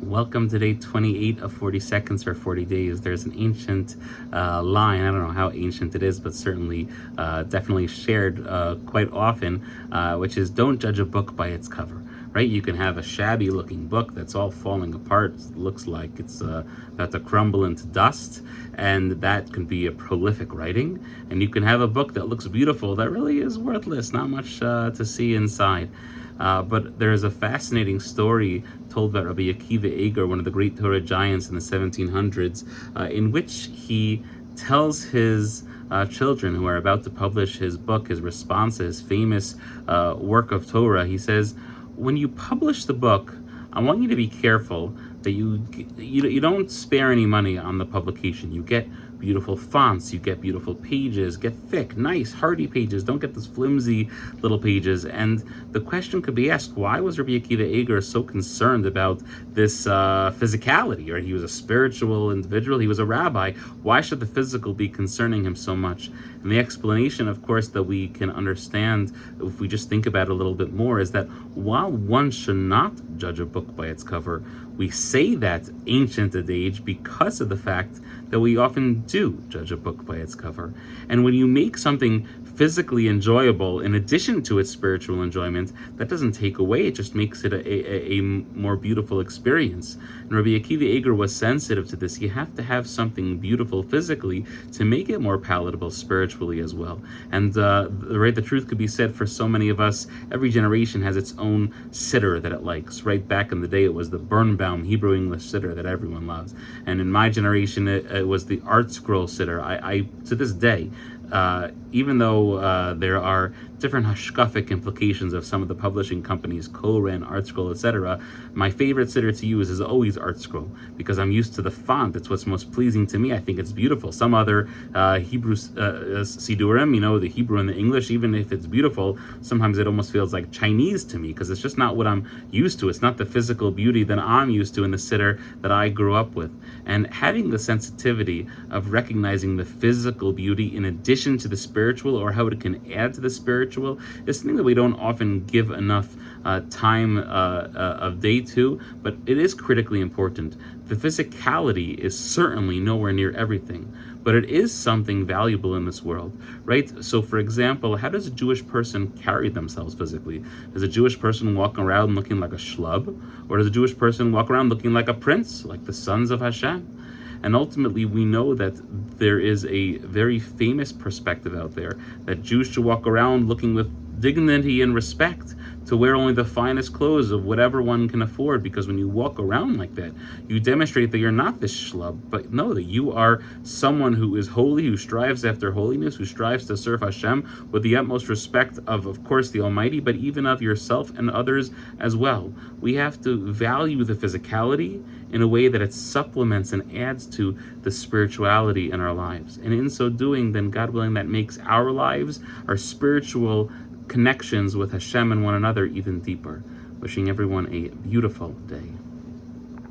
Welcome to day 28 of 40 seconds for 40 days. There's an ancient line, I don't know how ancient it is, but certainly definitely shared quite often, which is don't judge a book by its cover. Right? You can have a shabby looking book that's all falling apart, looks like it's about to crumble into dust, and that can be a prolific writing. And you can have a book that looks beautiful that really is worthless, not much to see inside. But there is a fascinating story told by Rabbi Akiva Eger, one of the great Torah giants in the 1700s, in which he tells his children who are about to publish his book, his response to his famous work of Torah. He says, when you publish the book, I want you to be careful that you don't spare any money on the publication. You get beautiful fonts, you get beautiful pages, get thick, nice, hardy pages. Don't get those flimsy little pages. And the question could be asked, why was Rabbi Akiva Eger so concerned about this physicality? Right? He was a spiritual individual, he was a rabbi. Why should the physical be concerning him so much? And the explanation, of course, that we can understand if we just think about it a little bit more is that while one should not judge a book by its cover, we say that ancient adage because of the fact that we often do judge a book by its cover. And when you make something physically enjoyable in addition to its spiritual enjoyment, that doesn't take away, it just makes it a more beautiful experience. And Rabbi Akiva Eger was sensitive to this. You have to have something beautiful physically to make it more palatable spiritually as well. And the truth could be said for so many of us. Every generation has its own siddur that it likes. Right back in the day, it was the Birnbaum Hebrew English siddur that everyone loves. And in my generation, it was the Art Scroll siddur. I to this day, even though there are different hashkafic implications of some of the publishing companies, Koren, ArtScroll, etc., my favorite siddur to use is always ArtScroll because I'm used to the font. It's what's most pleasing to me. I think it's beautiful. Some other Hebrew siddurim, the Hebrew and the English, even if it's beautiful, sometimes it almost feels like Chinese to me because it's just not what I'm used to. It's not the physical beauty that I'm used to in the siddur that I grew up with. And having the sensitivity of recognizing the physical beauty in addition to the spiritual, or how it can add to the spiritual, is something that we don't often give enough time of day to, but it is critically important. The physicality is certainly nowhere near everything, but it is something valuable in this world, right? So, for example, how does a Jewish person carry themselves physically? Does a Jewish person walk around looking like a schlub? Or does a Jewish person walk around looking like a prince, like the sons of Hashem? And ultimately, we know that there is a very famous perspective out there that Jews should walk around looking with dignity and respect, to wear only the finest clothes of whatever one can afford, because when you walk around like that, you demonstrate that you're not this schlub, but no, that you are someone who is holy, who strives after holiness, who strives to serve Hashem with the utmost respect of course, the Almighty, but even of yourself and others as well. We have to value the physicality in a way that it supplements and adds to the spirituality in our lives. And in so doing, then God willing, that makes our lives, our spiritual connections with Hashem and one another even deeper. Wishing everyone a beautiful day.